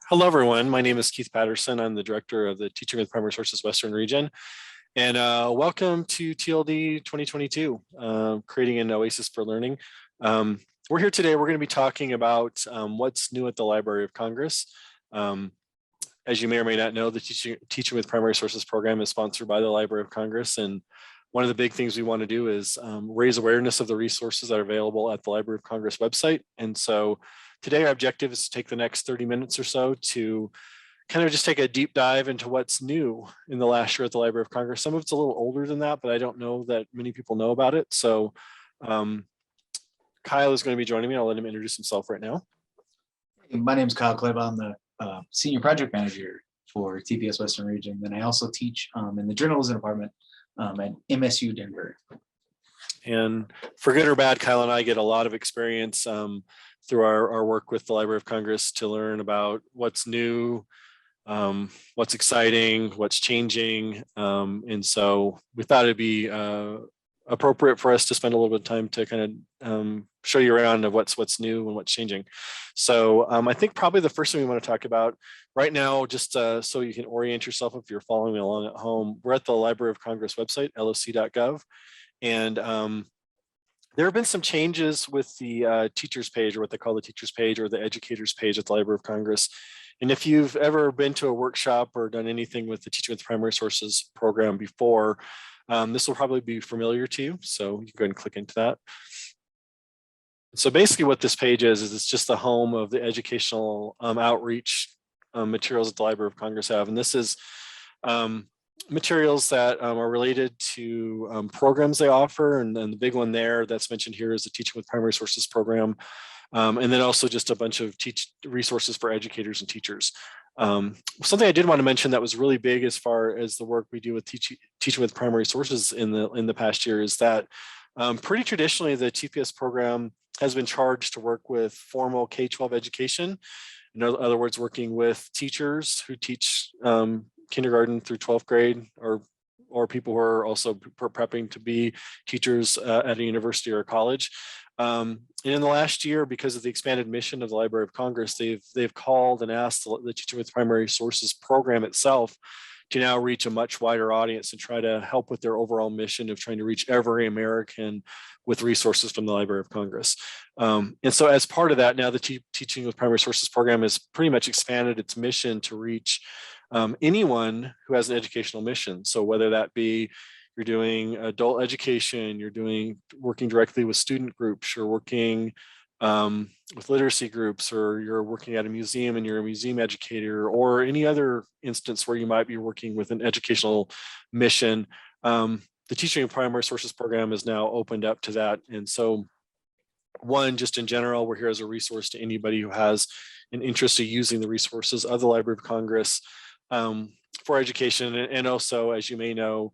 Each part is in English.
Hello, everyone. My name is Keith Patterson. I'm the director of the Teaching with Primary Sources Western Region. And welcome to TLD 2022, Creating an Oasis for Learning. We're here today. We're going to be talking about what's new at the Library of Congress. As you may or may not know, the Teaching with Primary Sources program is sponsored by the Library of Congress. And one of the big things we want to do is raise awareness of the resources that are available at the Library of Congress website. And so today our objective is to take the next 30 minutes or so to kind of just take a deep dive into what's new in the last year at the Library of Congress. Some of it's a little older than that, but I don't know that many people know about it. So Kyle is going to be joining me. I'll let him introduce himself right now. My name is Kile Clabaugh. I'm the senior project manager for TPS Western Region. And I also teach in the journalism department at MSU Denver. And for good or bad, Kyle and I get a lot of experience through our work with the Library of Congress to learn about what's new, what's exciting, what's changing. And so we thought it'd be appropriate for us to spend a little bit of time to kind of show you around of what's new and what's changing. So I think probably the first thing we want to talk about right now, just so you can orient yourself if you're following me along at home, we're at the Library of Congress website, loc.gov. And there have been some changes with the teachers page, or what they call the teachers page, or the educators page at the Library of Congress. And if you've ever been to a workshop or done anything with the Teaching with Primary Sources program before, this will probably be familiar to you. So you can go ahead and click into that. So basically what this page is it's just the home of the educational outreach materials that the Library of Congress have. And this is materials that are related to programs they offer. And then the big one there that's mentioned here is the Teaching with Primary Sources program. And then also just a bunch of resources for educators and teachers. Something I did want to mention that was really big as far as the work we do with teaching with primary sources in the past year is that pretty traditionally the TPS program has been charged to work with formal K-12 education. In other words, working with teachers who teach kindergarten through 12th grade, or people who are also prepping to be teachers at a university or a college. And in the last year, because of the expanded mission of the Library of Congress, they've called and asked the Teaching with Primary Sources program itself to now reach a much wider audience and try to help with their overall mission of trying to reach every American with resources from the Library of Congress. And so as part of that, now the Teaching with Primary Sources program has pretty much expanded its mission to reach anyone who has an educational mission. So whether that be you're doing adult education, you're working directly with student groups, you're working with literacy groups, or you're working at a museum and you're a museum educator, or any other instance where you might be working with an educational mission, the Teaching of Primary Sources program is now opened up to that. And so one, just in general, we're here as a resource to anybody who has an interest in using the resources of the Library of Congress for education. And also, as you may know,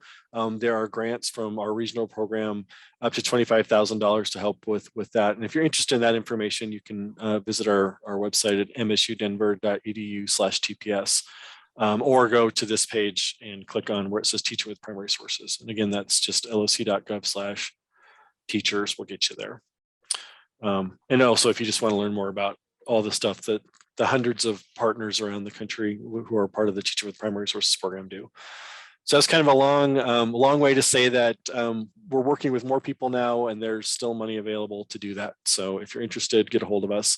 there are grants from our regional program up to $25,000 to help with that. And if you're interested in that information, you can visit our website at msudenver.edu/TPS, or go to this page and click on where it says Teaching with Primary Sources. And again, that's just loc.gov/teachers will get you there. And also, if you just want to learn more about all the stuff that the hundreds of partners around the country who are part of the Teaching with Primary Sources program do. So that's kind of a long way to say that we're working with more people now, and there's still money available to do that. So if you're interested, get a hold of us,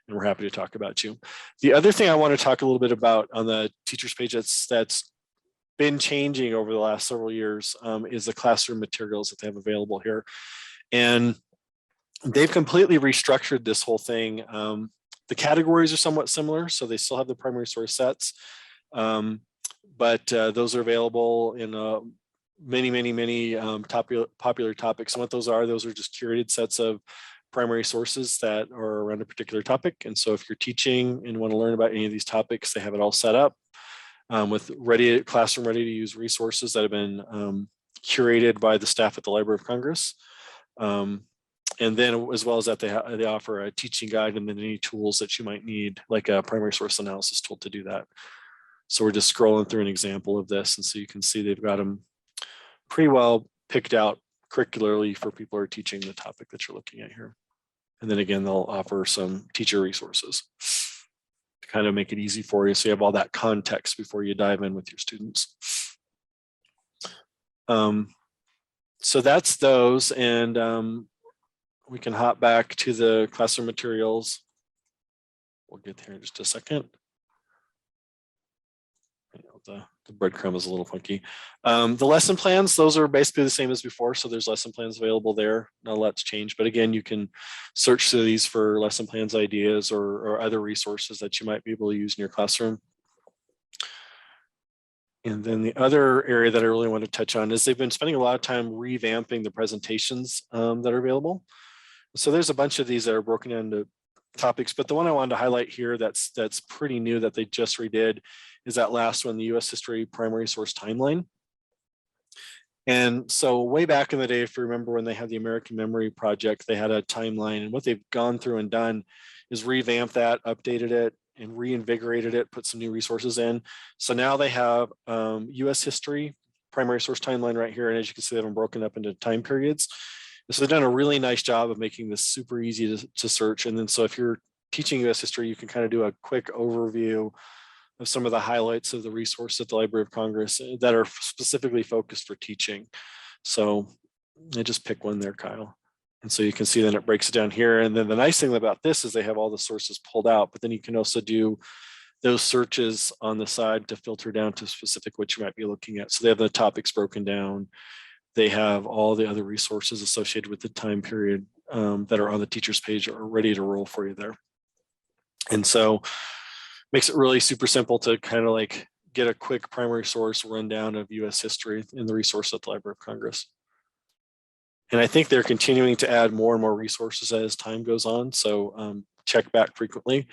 and we're happy to talk about you. The other thing I want to talk a little bit about on the teachers page that's been changing over the last several years is the classroom materials that they have available here. And they've completely restructured this whole thing. The categories are somewhat similar, so they still have the primary source sets, but those are available in many popular topics. And what those are just curated sets of primary sources that are around a particular topic. And so if you're teaching and want to learn about any of these topics, they have it all set up with classroom ready to use resources that have been curated by the staff at the Library of Congress. And then as well as that, they offer a teaching guide and then any tools that you might need, like a primary source analysis tool to do that. So we're just scrolling through an example of this. And so you can see they've got them pretty well picked out curricularly for people who are teaching the topic that you're looking at here. And then again, they'll offer some teacher resources. to kind of make it easy for you, so you have all that context before you dive in with your students. So that's those, and we can hop back to the classroom materials. We'll get there in just a second. The breadcrumb is a little funky. The lesson plans, those are basically the same as before. So there's lesson plans available there. Not a lot's changed, but again, you can search through these for lesson plans ideas or other resources that you might be able to use in your classroom. And then the other area that I really want to touch on is they've been spending a lot of time revamping the presentations that are available. So there's a bunch of these that are broken into topics, but the one I wanted to highlight here that's pretty new that they just redid is that last one, the US History Primary Source Timeline. And so way back in the day, if you remember when they had the American Memory Project, they had a timeline, and what they've gone through and done is revamp that, updated it, and reinvigorated it, put some new resources in. So now they have US History Primary Source Timeline right here, and as you can see, they have them broken up into time periods. So they've done a really nice job of making this super easy to search. And then so if you're teaching US history, you can kind of do a quick overview of some of the highlights of the resource at the Library of Congress that are specifically focused for teaching. So I just pick one there, Kyle. And so you can see then it breaks it down here. And then the nice thing about this is they have all the sources pulled out, but then you can also do those searches on the side to filter down to specific what you might be looking at. So they have the topics broken down. They have all the other resources associated with the time period that are on the teacher's page are ready to roll for you there. And so makes it really super simple to kind of like get a quick primary source rundown of US history in the resource at the Library of Congress. And I think they're continuing to add more and more resources as time goes on. So check back frequently.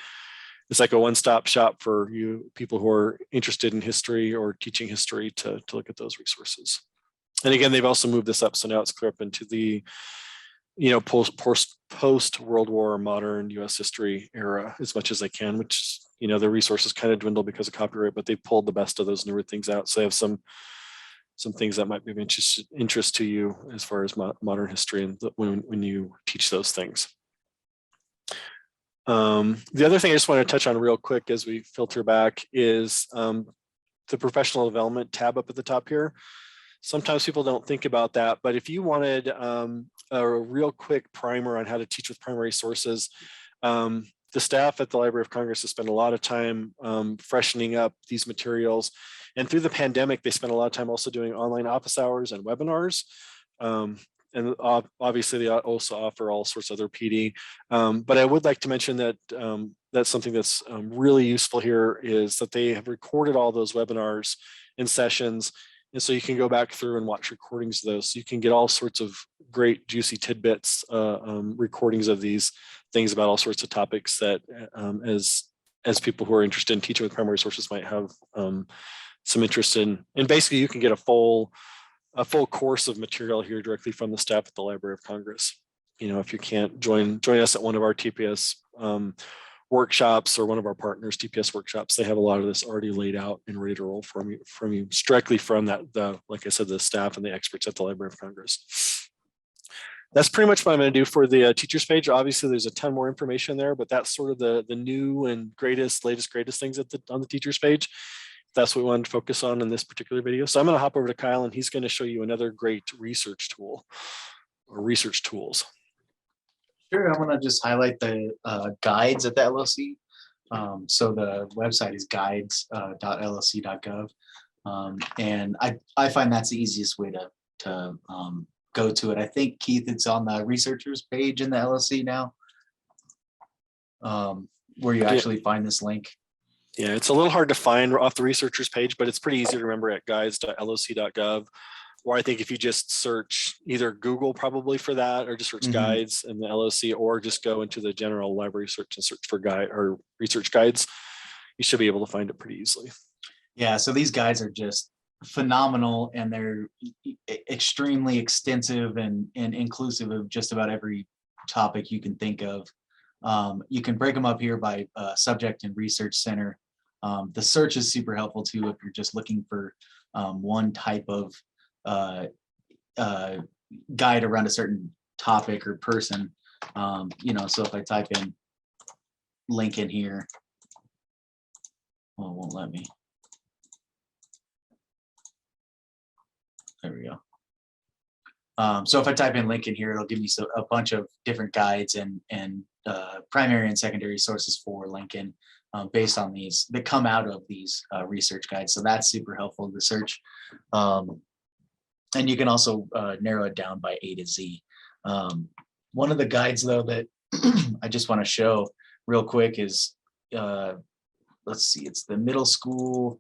It's like a one-stop shop for you people who are interested in history or teaching history to look at those resources. And again, they've also moved this up, so now it's clear up into the, post World War modern U.S. history era as much as they can. Which the resources kind of dwindle because of copyright, but they pulled the best of those newer things out. So they have some things that might be of interest to you as far as modern history and when you teach those things. The other thing I just want to touch on real quick as we filter back is the professional development tab up at the top here. Sometimes people don't think about that, but if you wanted a real quick primer on how to teach with primary sources, the staff at the Library of Congress has spent a lot of time freshening up these materials. And through the pandemic, they spent a lot of time also doing online office hours and webinars. And obviously they also offer all sorts of other PD. But I would like to mention that that's something that's really useful here is that they have recorded all those webinars and sessions. And so you can go back through and watch recordings of those. So you can get all sorts of great juicy tidbits, recordings of these things about all sorts of topics that as people who are interested in teaching with primary sources might have some interest in. And basically you can get a full course of material here directly from the staff at the Library of Congress. If you can't join us at one of our TPS workshops or one of our partners TPS workshops, they have a lot of this already laid out and ready to roll from you directly from like I said, the staff and the experts at the Library of Congress. That's pretty much what I'm going to do for the teachers page. Obviously, there's a ton more information there, but that's sort of the new and latest, greatest things on the teachers page. That's what we wanted to focus on in this particular video. So I'm going to hop over to Kyle, and he's going to show you another great research tool or research tools. Sure, I'm going to just highlight the guides at the LLC. So the website is guides.lsc.gov. And I find that's the easiest way to go to it. I think, Keith, it's on the researchers page in the LLC now, where you actually find this link. Yeah, it's a little hard to find off the researchers page, but it's pretty easy to remember at guides.loc.gov. Or I think if you just search either Google probably for that, or just search guides in the LOC, or just go into the general library search and search for guide or research guides, you should be able to find it pretty easily. Yeah, so these guides are just phenomenal, and they're extremely extensive and inclusive of just about every topic you can think of. You can break them up here by subject and research center. The search is super helpful too if you're just looking for one type of guide around a certain topic or person. So if I type in Lincoln here, Oh, it won't let me. There we go. So if I type in Lincoln here, it'll give me a bunch of different guides and primary and secondary sources for Lincoln based on these that come out of these research guides. So that's super helpful to search. And you can also narrow it down by A to Z. One of the guides though that I just want to show real quick is, let's see, it's the middle school.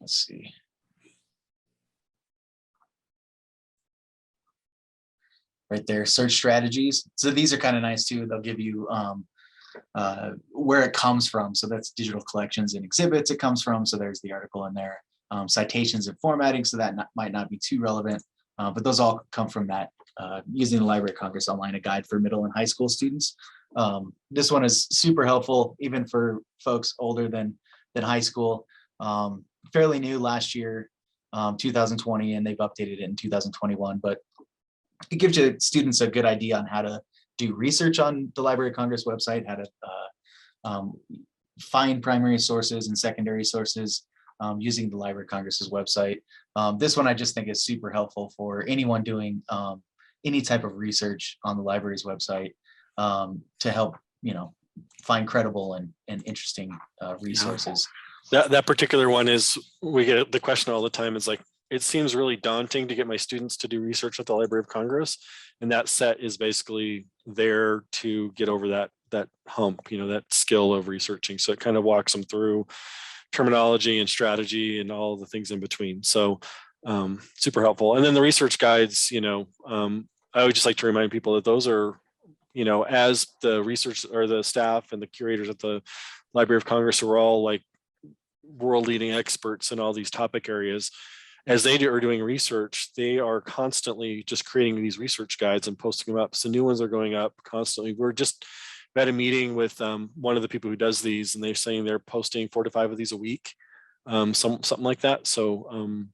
Let's see. Right there, search strategies. So these are kind of nice too. They'll give you where it comes from. So that's digital collections and exhibits it comes from. So there's the article in there. Citations and formatting. So that might not be too relevant, but those all come from that using the Library of Congress Online, a guide for middle and high school students. This one is super helpful, even for folks older than high school. Fairly new last year, 2020, and they've updated it in 2021, but it gives you students a good idea on how to do research on the Library of Congress website, how to find primary sources and secondary sources using the Library of Congress's website. This one I just think is super helpful for anyone doing any type of research on the library's website to help, find credible and interesting resources. That particular one is, we get the question all the time, is like, it seems really daunting to get my students to do research at the Library of Congress. And that set is basically there to get over that hump, that skill of researching. So it kind of walks them through terminology and strategy and all the things in between. So super helpful. And then the research guides, I would just like to remind people that those are, as the research or the staff and the curators at the Library of Congress are all like world leading experts in all these topic areas. As they are doing research, they are constantly just creating these research guides and posting them up. So new ones are going up constantly. We had a meeting with one of the people who does these, and they're saying they're posting 4 to 5 of these a week, something like that. So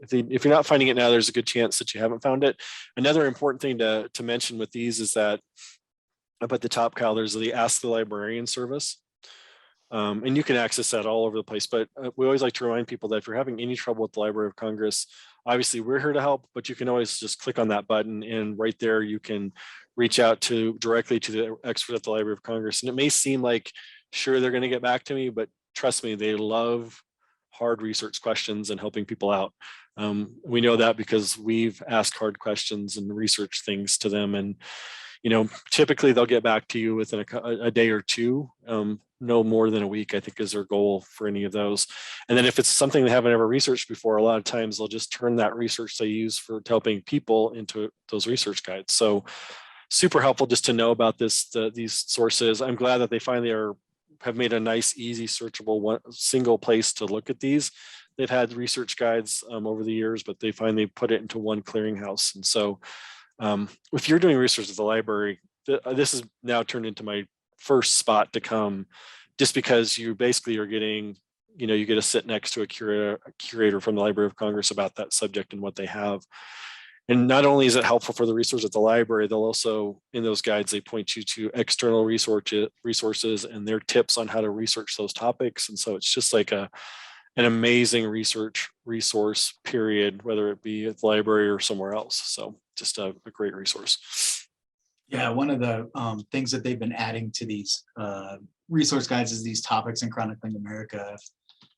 if you're not finding it now, there's a good chance that you haven't found it. Another important thing to mention with these is that up at the top, Kyle, there's the Ask the Librarian service. And you can access that all over the place, but we always like to remind people that if you're having any trouble with the Library of Congress, obviously we're here to help, but you can always just click on that button, and right there you can reach out directly to the expert at the Library of Congress. And it may seem like, sure, they're going to get back to me, but trust me, they love hard research questions and helping people out. We know that because we've asked hard questions and research things to them, and typically they'll get back to you within a day or two. No more than a week, I think, is their goal for any of those. And then if it's something they haven't ever researched before, a lot of times they'll just turn that research they use for helping people into those research guides. So super helpful just to know about these sources. I'm glad that they finally have made a nice, easy, searchable single place to look at these. They've had research guides over the years, but they finally put it into one clearinghouse. And so if you're doing research at the library, this is now turned into my first spot to come, just because you basically are getting, you get to sit next to a curator from the Library of Congress about that subject and what they have. And not only is it helpful for the research at the library, they'll also, in those guides, they point you to external resources and their tips on how to research those topics. And so it's just like an amazing research resource, period, whether it be at the library or somewhere else. So just a great resource. Yeah, one of the things that they've been adding to these resource guides is these topics in Chronicling America.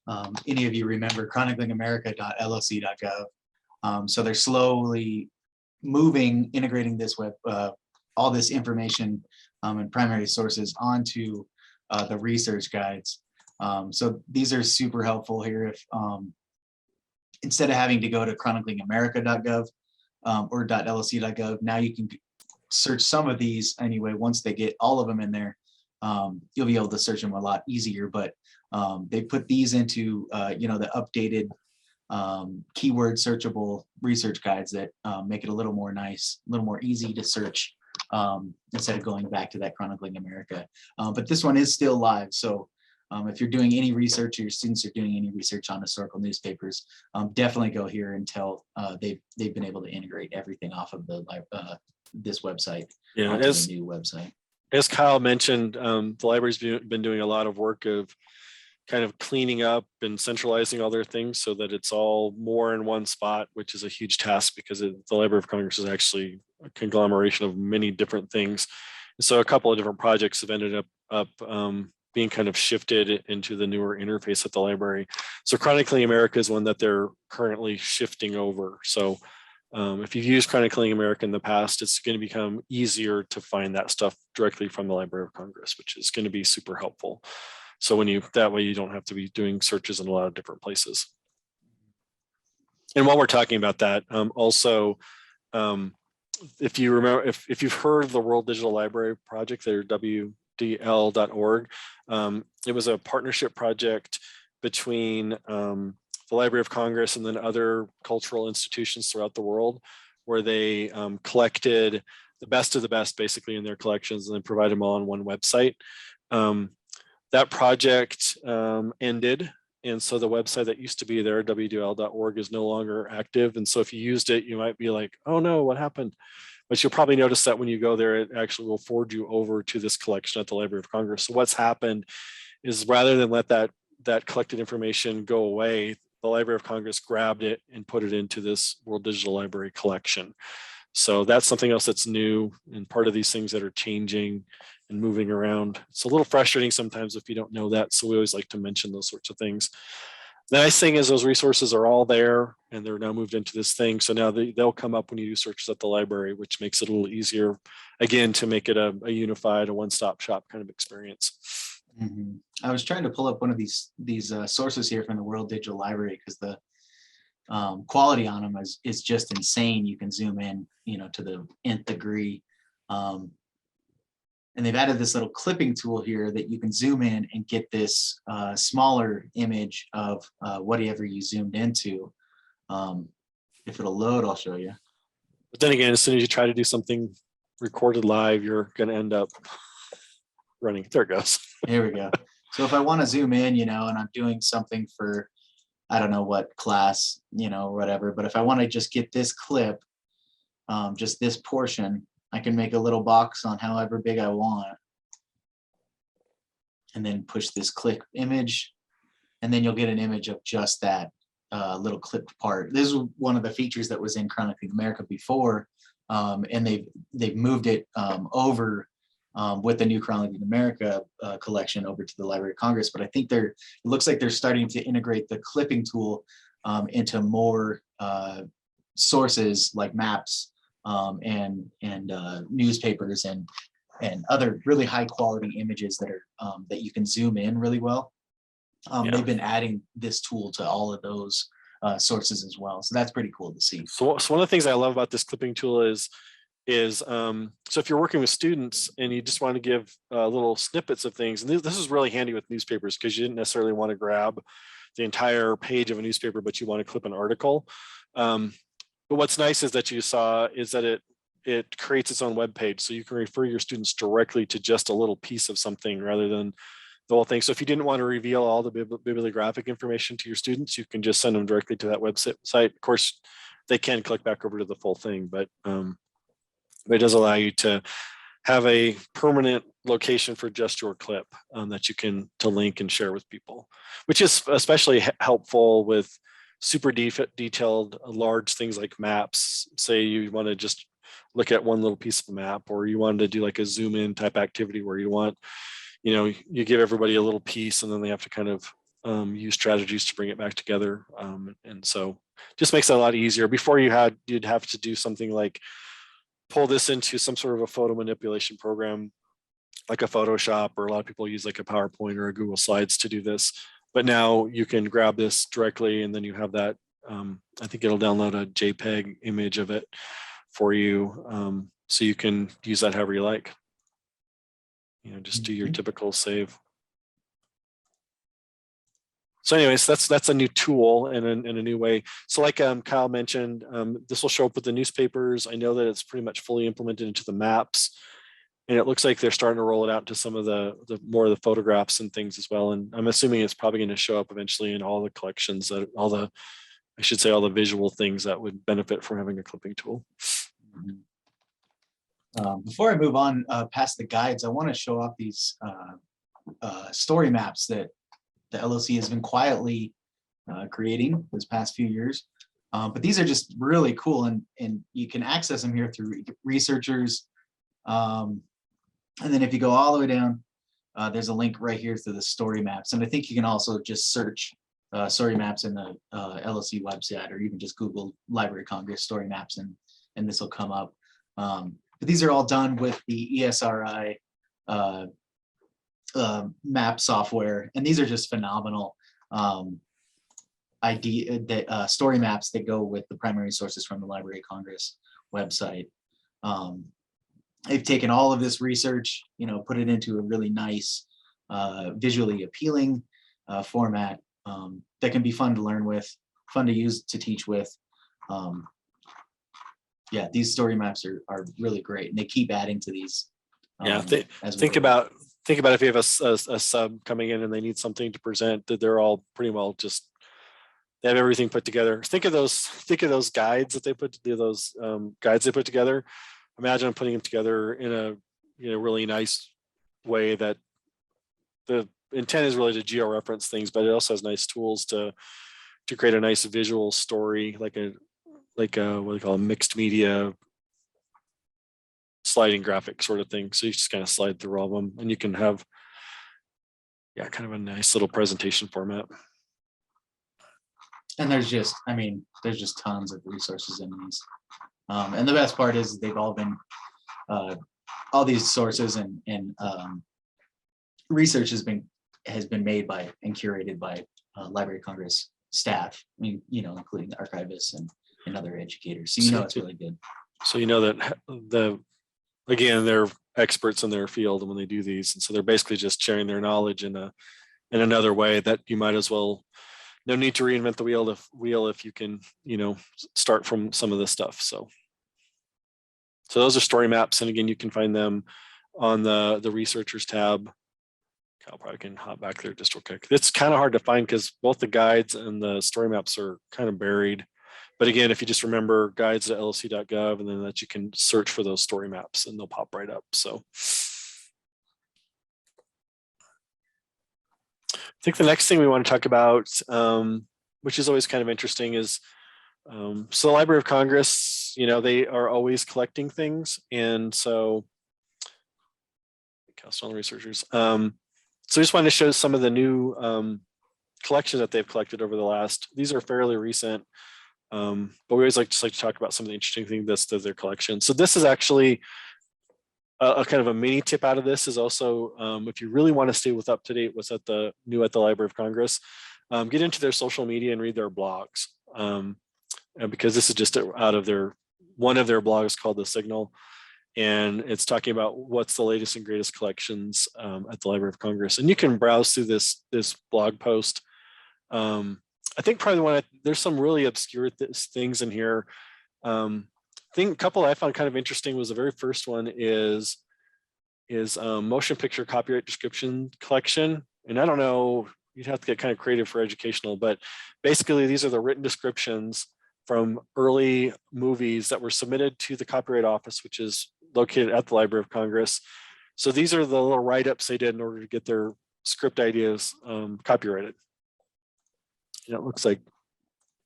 If any of you remember chroniclingamerica.loc.gov. So they're slowly integrating this all this information and primary sources onto the research guides. So these are super helpful here. If instead of having to go to chroniclingamerica.gov or .loc.gov, now you can search some of these anyway. Once they get all of them in there, you'll be able to search them a lot easier. But they put these into the updated keyword searchable research guides that make it a little more nice, a little more easy to search instead of going back to that Chronicling America. But this one is still live, so If you're doing any research or your students are doing any research on historical newspapers, definitely go here until they've been able to integrate everything off of this website Yeah, onto the new website. as Kyle mentioned, the library's been doing a lot of work of kind of cleaning up and centralizing all their things so that it's all more in one spot, which is a huge task because the Library of Congress is actually a conglomeration of many different things. And so a couple of different projects have ended up being kind of shifted into the newer interface at the library. So Chronicling America is one that they're currently shifting over. So if you've used Chronicling America in the past, it's going to become easier to find that stuff directly from the Library of Congress, which is going to be super helpful. So that way you don't have to be doing searches in a lot of different places. And while we're talking about that, also, if you remember, if you've heard of the World Digital Library Project, they're WDL.org. It was a partnership project between the Library of Congress and then other cultural institutions throughout the world, where they collected the best of the best basically in their collections and then provide them all on one website. That project ended. And so the website that used to be there, wdl.org, is no longer active. And so if you used it, you might be like, oh no, what happened? But you'll probably notice that when you go there, it actually will forward you over to this collection at the Library of Congress. So what's happened is rather than let that collected information go away, the Library of Congress grabbed it and put it into this World Digital Library collection. So that's something else that's new and part of these things that are changing and moving around. It's a little frustrating sometimes if you don't know that. So we always like to mention those sorts of things. The nice thing is those resources are all there and they're now moved into this thing. So now they'll come up when you do searches at the library, which makes it a little easier, again, to make it a unified, a one-stop shop kind of experience. Mm-hmm. I was trying to pull up one of these sources here from the World Digital Library because the quality on them is just insane. You can zoom in, to the nth degree. And they've added this little clipping tool here that you can zoom in and get this smaller image of whatever you zoomed into. If it'll load, I'll show you. But then again, as soon as you try to do something recorded live, you're going to end up running. There it goes. Here we go. So if I want to zoom in, and I'm doing something for, I don't know what class, or whatever, but if I want to just get this clip, just this portion, I can make a little box on however big I want. And then push this click image, and then you'll get an image of just that little clipped part. This is one of the features that was in Chronicling America before, and they've moved it over with the new Chronicling America collection over to the Library of Congress. But I think it looks like they're starting to integrate the clipping tool into more sources like maps and newspapers and other really high quality images that are that you can zoom in really well. Yeah. They've been adding this tool to all of those sources as well. So that's pretty cool to see. So one of the things I love about this clipping tool is so if you're working with students and you just want to give little snippets of things, and this is really handy with newspapers because you didn't necessarily want to grab the entire page of a newspaper, but you want to clip an article. But what's nice is that you saw is that it creates its own web page, so you can refer your students directly to just a little piece of something rather than the whole thing. So if you didn't want to reveal all the bibliographic information to your students, you can just send them directly to that website. Of course, they can click back over to the full thing, but it does allow you to have a permanent location for just your clip that you can to link and share with people, which is especially helpful with super detailed large things like maps. Say you want to just look at one little piece of the map, or you wanted to do like a zoom in type activity where you want, you give everybody a little piece and then they have to kind of use strategies to bring it back together. And so just makes it a lot easier. Before you'd have to do something like pull this into some sort of a photo manipulation program like a Photoshop, or a lot of people use like a PowerPoint or a Google Slides to do this. But now you can grab this directly and then you have that, I think it'll download a JPEG image of it for you. So you can use that however you like. Just do your typical save. So anyways, that's a new tool and a new way. So like Kyle mentioned, this will show up with the newspapers. I know that it's pretty much fully implemented into the maps. And it looks like they're starting to roll it out to some of the more of the photographs and things as well. And I'm assuming it's probably going to show up eventually in all the collections, that all the, I should say, all the visual things that would benefit from having a clipping tool. Before I move on past the guides, I want to show off these story maps that the LOC has been quietly creating this past few years. But these are just really cool, and you can access them here through researchers. And then if you go all the way down, there's a link right here to the story maps. And I think you can also just search story maps in the LOC website, or you can just Google Library of Congress story maps, and this will come up. But these are all done with the ESRI map software, and these are just phenomenal story maps that go with the primary sources from the Library of Congress website. They've taken all of this research, put it into a really nice, visually appealing format that can be fun to learn with, fun to use to teach with. Yeah, these story maps are really great, and they keep adding to these. Yeah, think about if you have a sub coming in and they need something to present, that they're all pretty well just, they have everything put together. Think of those guides that they put, those guides they put together. Imagine putting them together in a really nice way that the intent is really to geo-reference things, but it also has nice tools to create a nice visual story, like a what do you call a mixed media sliding graphic sort of thing. So you just kind of slide through all of them, and you can have, yeah, kind of a nice little presentation format. And there's just tons of resources in these. And the best part is they've all been, all these sources and research has been made by and curated by Library of Congress staff, including the archivists and other educators. So it's really good. So that again, they're experts in their field when they do these, and so they're basically just sharing their knowledge in another way that you might as well. No need to reinvent the wheel if you can, start from some of this stuff. So those are story maps, and again, you can find them on the researchers tab. Kyle probably can hop back there just real quick. It's kind of hard to find because both the guides and the story maps are kind of buried. But again, if you just remember guides.lc.gov, and then that you can search for those story maps and they'll pop right up. So I think the next thing we want to talk about, which is always kind of interesting, is so the Library of Congress, they are always collecting things. And so Castell researchers. So I just wanted to show some of the new collections that they've collected over the last, these are fairly recent, but we always like to talk about some of the interesting things that's their collection. So this is actually a kind of a mini tip out of this is also, if you really want to stay up to date what's new at the Library of Congress, get into their social media and read their blogs. Because this is just out of one of their blogs called The Signal. And it's talking about what's the latest and greatest collections at the Library of Congress. And you can browse through this blog post. I think probably there's some really obscure things in here. A couple I found kind of interesting was the very first one is motion picture copyright description collection. And I don't know, you'd have to get kind of creative for educational, but basically these are the written descriptions from early movies that were submitted to the Copyright Office, which is located at the Library of Congress. So these are the little write-ups they did in order to get their script ideas copyrighted. And it looks like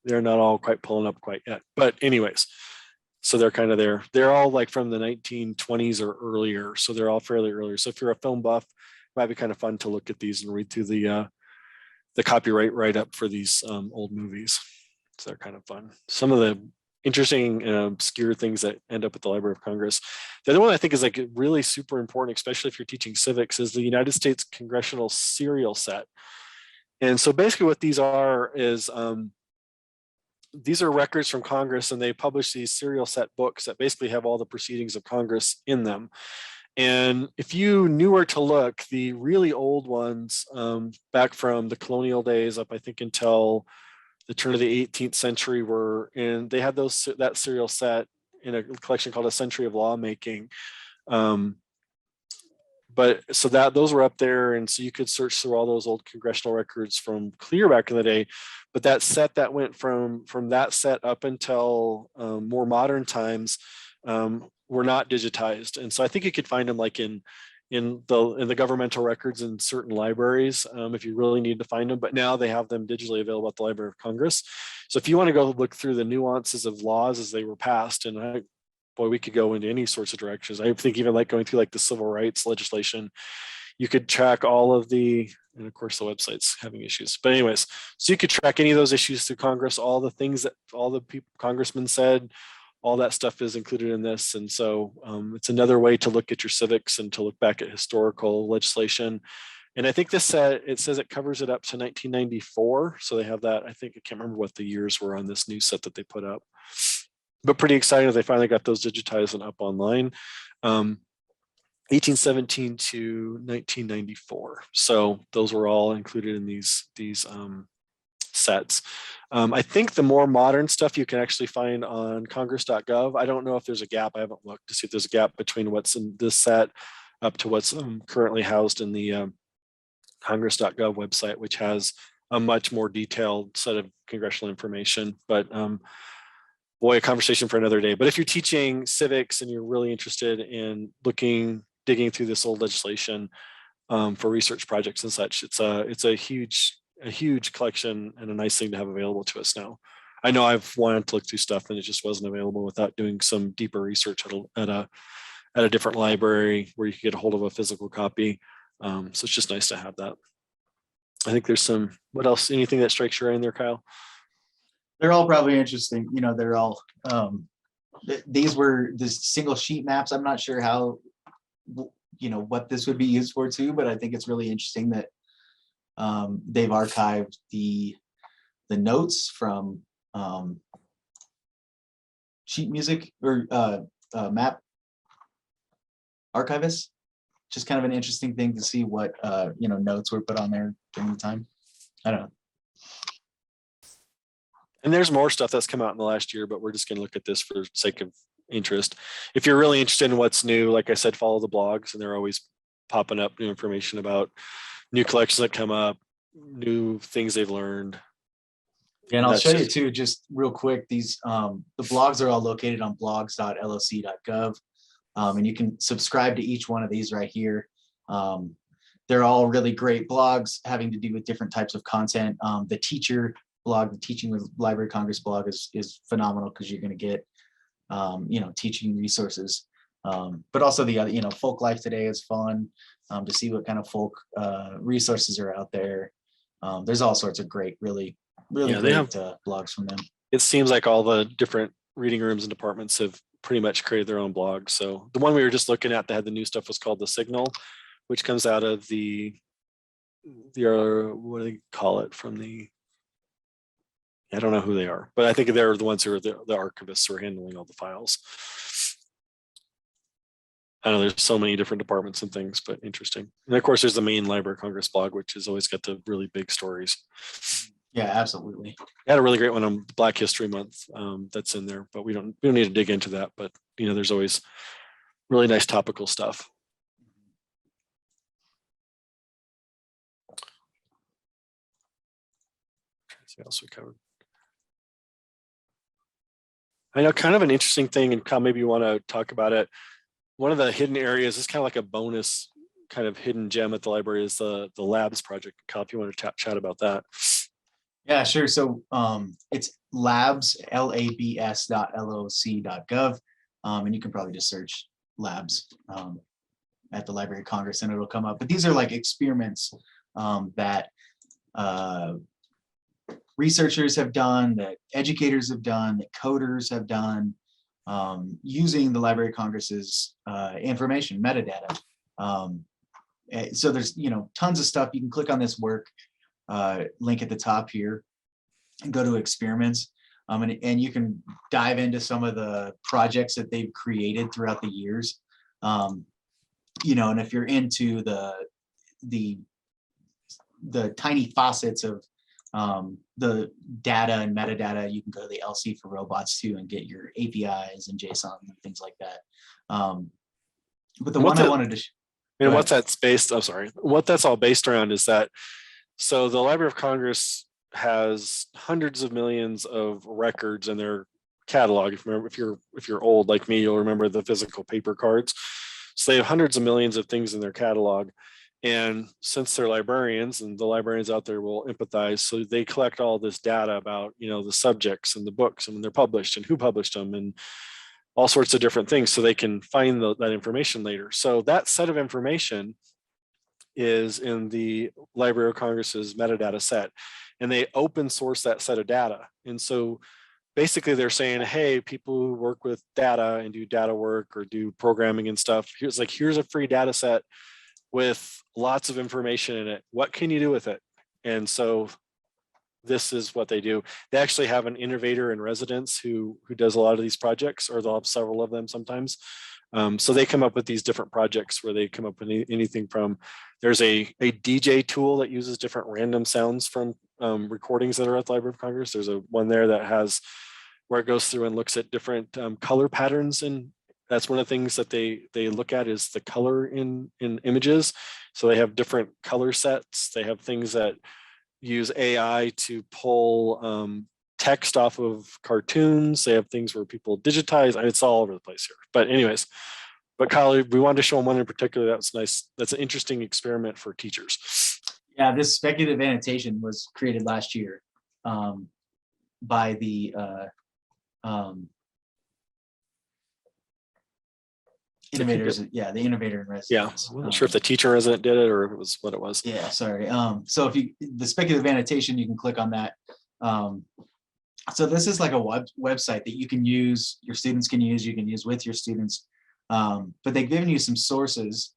they're not all quite pulling up quite yet. But anyways, so they're kind of there. They're all like from the 1920s or earlier. So they're all fairly earlier. So if you're a film buff, it might be kind of fun to look at these and read through the copyright write-up for these old movies. So they're kind of fun. Some of the interesting and obscure things that end up at the Library of Congress. The other one I think is like really super important, especially if you're teaching civics, is the United States Congressional Serial Set. And so basically what these are is these are records from Congress, and they publish these serial set books that basically have all the proceedings of Congress in them. And if you knew where to look, the really old ones back from the colonial days up, I think, until the turn of the 18th century they had that serial set in a collection called A Century of Lawmaking. but so that those were up there, and so you could search through all those old congressional records from clear back in the day. But that set that went from that set up until more modern times were not digitized, and so I think you could find them like in the governmental records in certain libraries if you really need to find them. But now they have them digitally available at the Library of Congress. So if you want to go look through the nuances of laws as they were passed, and boy, we could go into any sorts of directions. I think even like going through like the civil rights legislation, you could track all of the, and of course the website's having issues. But anyways, so you could track any of those issues through Congress, all the things that all the people, congressmen said, all that stuff is included in this. And so it's another way to look at your civics and to look back at historical legislation. And I think this set, it says it covers it up to 1994. So they have that, I think, I can't remember what the years were on this new set that they put up. But pretty excited they finally got those digitized and up online. 1817 to 1994. So those were all included in these sets. I think the more modern stuff you can actually find on congress.gov. I don't know if there's a gap. I haven't looked to see if there's a gap between what's in this set up to what's currently housed in the congress.gov website, which has a much more detailed set of congressional information. But boy, a conversation for another day. But if you're teaching civics and you're really interested in digging through this old legislation for research projects and such, it's a huge collection and a nice thing to have available to us now. I know I've wanted to look through stuff and it just wasn't available without doing some deeper research at a different library where you could get a hold of a physical copy. So it's just nice to have that. I think there's some, what else, anything that strikes your eye in there, Kyle? They're all probably interesting. You know, they're all, these were the single sheet maps. I'm not sure how, you know, what this would be used for too, but I think it's really interesting that they've archived the notes from sheet music or map archivists. Just kind of an interesting thing to see what you know, notes were put on there during the time. I don't know. And there's more stuff that's come out in the last year, but we're just going to look at this for sake of interest. If you're really interested in what's new, like I said, follow the blogs, and they're always popping up new information about new collections that come up, new things they've learned. And I'll show you too, just real quick, these the blogs are all located on blogs.loc.gov, and you can subscribe to each one of these right here. They're all really great blogs having to do with different types of content. The teacher blog, the Teaching with Library of Congress blog is phenomenal because you're going to get you know, teaching resources, but also the other, you know, Folk Life Today is fun to see what kind of folk resources are out there. There's all sorts of great, really great blogs from them. It seems like all the different reading rooms and departments have pretty much created their own blogs. So the one we were just looking at that had the new stuff was called The Signal, which comes out of the what do they call it, from the, I don't know who they are, but I think they're the ones who are the archivists who are handling all the files. I know there's so many different departments and things, but interesting. And of course, there's the main Library of Congress blog, which has always got the really big stories. Yeah, absolutely. I had a really great one on Black History Month that's in there, but we don't need to dig into that. But you know, there's always really nice topical stuff. What else we covered? I know kind of an interesting thing, and Kyle, maybe you want to talk about it. One of the hidden areas is kind of like a bonus kind of hidden gem at the library is the labs project. Kyle, if you want to chat about that. Yeah, sure. So it's labs, labs.loc.gov. And you can probably just search labs at the Library of Congress and it'll come up. But these are like experiments that researchers have done, that educators have done, that coders have done, using the Library of Congress's information, metadata. So there's, you know, tons of stuff. You can click on this work link at the top here and go to experiments. And you can dive into some of the projects that they've created throughout the years. You know, and if you're into the tiny facets of the data and metadata, you can go to the LC for robots too and get your APIs and JSON and things like that. But the one I wanted to And Go what ahead. that's based, I'm sorry, what that's all based around is that, so the Library of Congress has hundreds of millions of records in their catalog. If you remember, if you're old like me, you'll remember the physical paper cards. So they have hundreds of millions of things in their catalog. And since they're librarians, and the librarians out there will empathize, so they collect all this data about, the subjects and the books and when they're published and who published them and all sorts of different things, so they can find that information later. So that set of information is in the Library of Congress's metadata set, and they open source that set of data. And so basically they're saying, hey, people who work with data and do data work or do programming and stuff, here's a free data set with lots of information in it. What can you do with it? And so this is what they do. They actually have an innovator in residence who does a lot of these projects, or they'll have several of them sometimes. So they come up with these different projects where they come up with anything from, there's a DJ tool that uses different random sounds from recordings that are at the Library of Congress. There's a one there that has, where it goes through and looks at different color patterns, and that's one of the things that they look at is the color in images. So they have different color sets. They have things that use AI to pull text off of cartoons. They have things where people digitize. It's all over the place here. But anyways, Kyle, we wanted to show them one in particular. That's nice. That's an interesting experiment for teachers. Yeah, this speculative annotation was created last year by the innovators. Yeah, the innovator in residence. Yeah, I wasn't sure if the teacher resident did it or if it was what it was. Yeah, sorry. So if the speculative annotation, you can click on that. So this is like a website that you can use, your students can use, you can use with your students. But they've given you some sources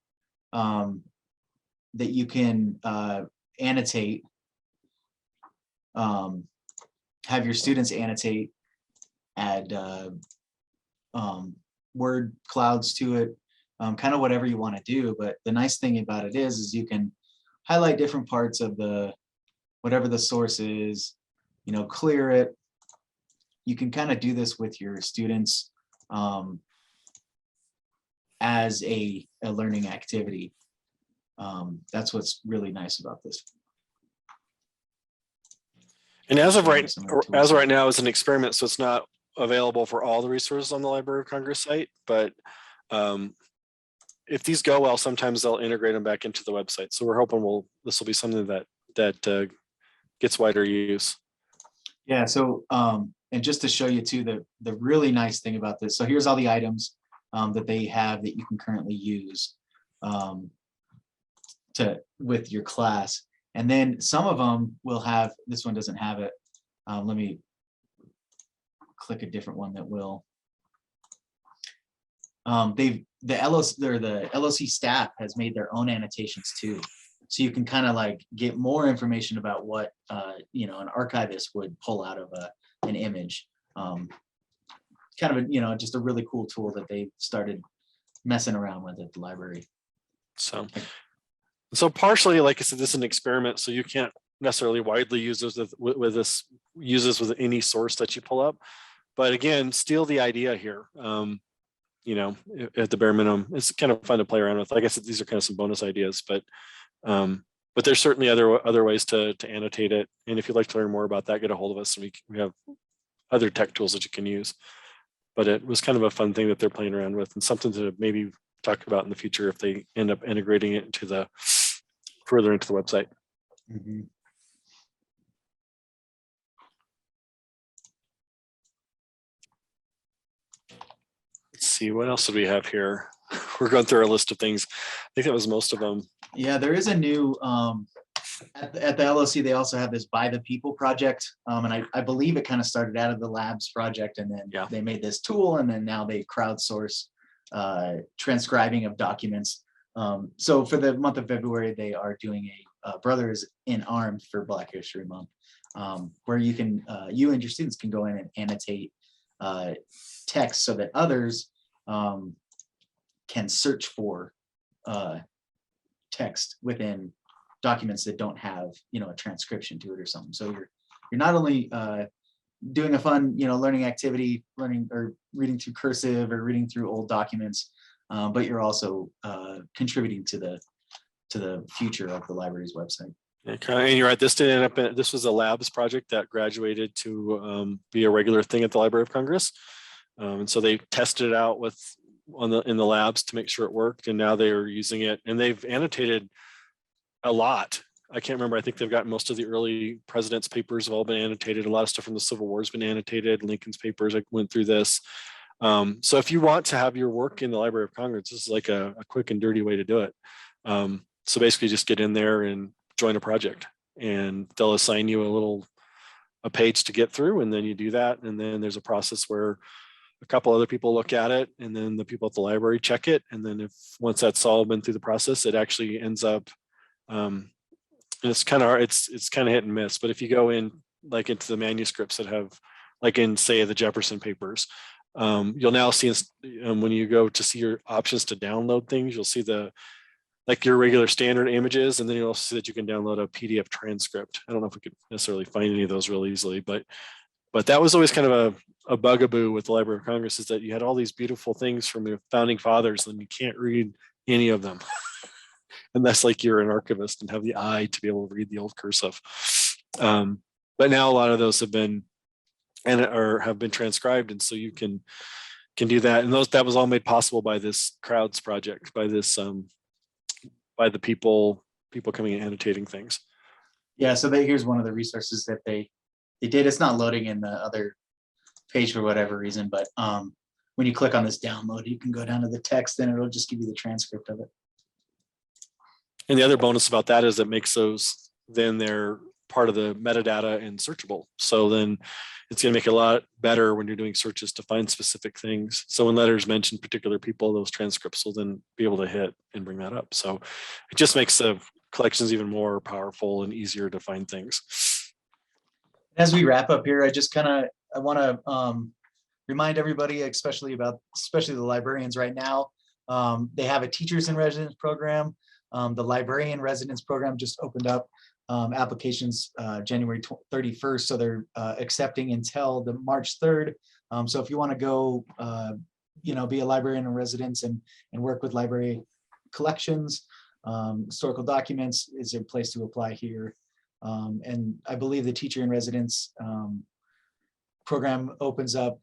that you can annotate, have your students annotate, add word clouds to it, kind of whatever you want to do. But the nice thing about it is you can highlight different parts of whatever the source is, clear it. You can kind of do this with your students as a learning activity. That's what's really nice about this. And as of right now, it's an experiment, so it's not available for all the resources on the Library of Congress site. But if these go well, sometimes they'll integrate them back into the website. So we're hoping this will be something that gets wider use. Yeah. So and just to show you too, the really nice thing about this. So here's all the items that they have that you can currently use with your class. And then some of them will have, this one doesn't have it. Let me click a different one that will. The LOC staff has made their own annotations too. So you can kind of like get more information about what an archivist would pull out of an image. Kind of just a really cool tool that they started messing around with at the library. So partially, like I said, this is an experiment, so you can't necessarily widely use this use this with any source that you pull up. But again, steal the idea here. At the bare minimum, it's kind of fun to play around with. Like I said, these are kind of some bonus ideas, but there's certainly other ways to annotate it. And if you'd like to learn more about that, get a hold of us, and we have other tech tools that you can use. But it was kind of a fun thing that they're playing around with, and something to maybe talk about in the future if they end up integrating it further into the website. Mm-hmm. Let's see, what else did we have here? We're going through our list of things. I think that was most of them. Yeah, there is a new, at the LOC, they also have this By the People project. And I believe it kind of started out of the labs project, and then they made this tool, and then now they crowdsource transcribing of documents. So for the month of February, they are doing a Brothers in Arms for Black History Month, where you and your students can go in and annotate text so that others can search for text within documents that don't have a transcription to it or something. So you're not only doing a fun learning activity, learning or reading through cursive or reading through old documents, but you're also contributing to the future of the library's website. Okay, and you're right. This did end up. This was a labs project that graduated to be a regular thing at the Library of Congress, and so they tested it out in the labs to make sure it worked, and now they are using it, and they've annotated a lot. I can't remember. I think they've got most of the early presidents' papers have all been annotated. A lot of stuff from the Civil War has been annotated. Lincoln's papers. I went through this. So if you want to have your work in the Library of Congress, this is like a quick and dirty way to do it. So basically, just get in there and join a project, and they'll assign you a page to get through, and then you do that, and then there's a process where a couple other people look at it, and then the people at the library check it, and then once that's all been through the process, it actually ends up. It's kind of hit and miss, but if you go in like into the manuscripts that have, like in say the Jefferson papers, you'll now see when you go to see your options to download things, you'll see like your regular standard images, and then you'll see that you can download a PDF transcript. I don't know if we could necessarily find any of those really easily, but that was always kind of a bugaboo with the Library of Congress, is that you had all these beautiful things from the founding fathers, and you can't read any of them. Unless like you're an archivist and have the eye to be able to read the old cursive. But now a lot of those have been transcribed, and so you can do that. And that was all made possible by this Crowds project, by this by the people coming and annotating things. Yeah, so here's one of the resources that they did. It's not loading in the other page for whatever reason, but when you click on this download, you can go down to the text, and it'll just give you the transcript of it. And the other bonus about that is it makes those, then they're part of the metadata and searchable. So then it's going to make it a lot better when you're doing searches to find specific things. So when letters mention particular people, those transcripts will then be able to hit and bring that up. So it just makes the collections even more powerful and easier to find things. As we wrap up here, I want to remind everybody, especially the librarians right now, they have a teachers in residence program. The librarian residence program just opened up applications January 31st, so they're accepting until the March 3rd. So if you want to go, be a librarian in residence and work with library collections, historical documents, is a place to apply here. And I believe the teacher in residence program opens up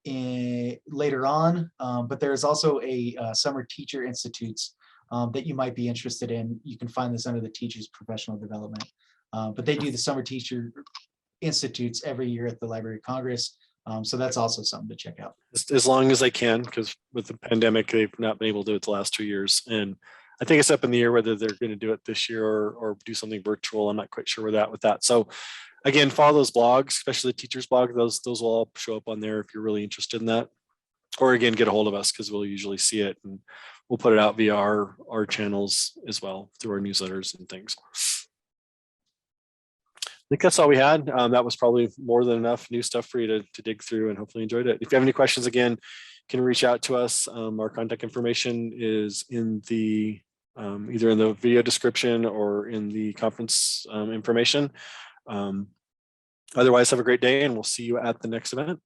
later on, but there's also a summer teacher institutes that you might be interested in. You can find this under the Teachers Professional Development. But they do the Summer Teacher Institutes every year at the Library of Congress. So that's also something to check out. As long as they can, because with the pandemic, they've not been able to do it the last 2 years. And I think it's up in the air whether they're going to do it this year or do something virtual. I'm not quite sure where that with that. So again, follow those blogs, especially the teachers blog. Those will all show up on there if you're really interested in that. Or again, get a hold of us, because we'll usually see it, and we'll put it out via our channels as well, through our newsletters and things. I think that's all we had. That was probably more than enough new stuff for you to dig through, and hopefully enjoyed it. If you have any questions, again, you can reach out to us. Our contact information is in the either in the video description or in the conference information. Otherwise, have a great day, and we'll see you at the next event.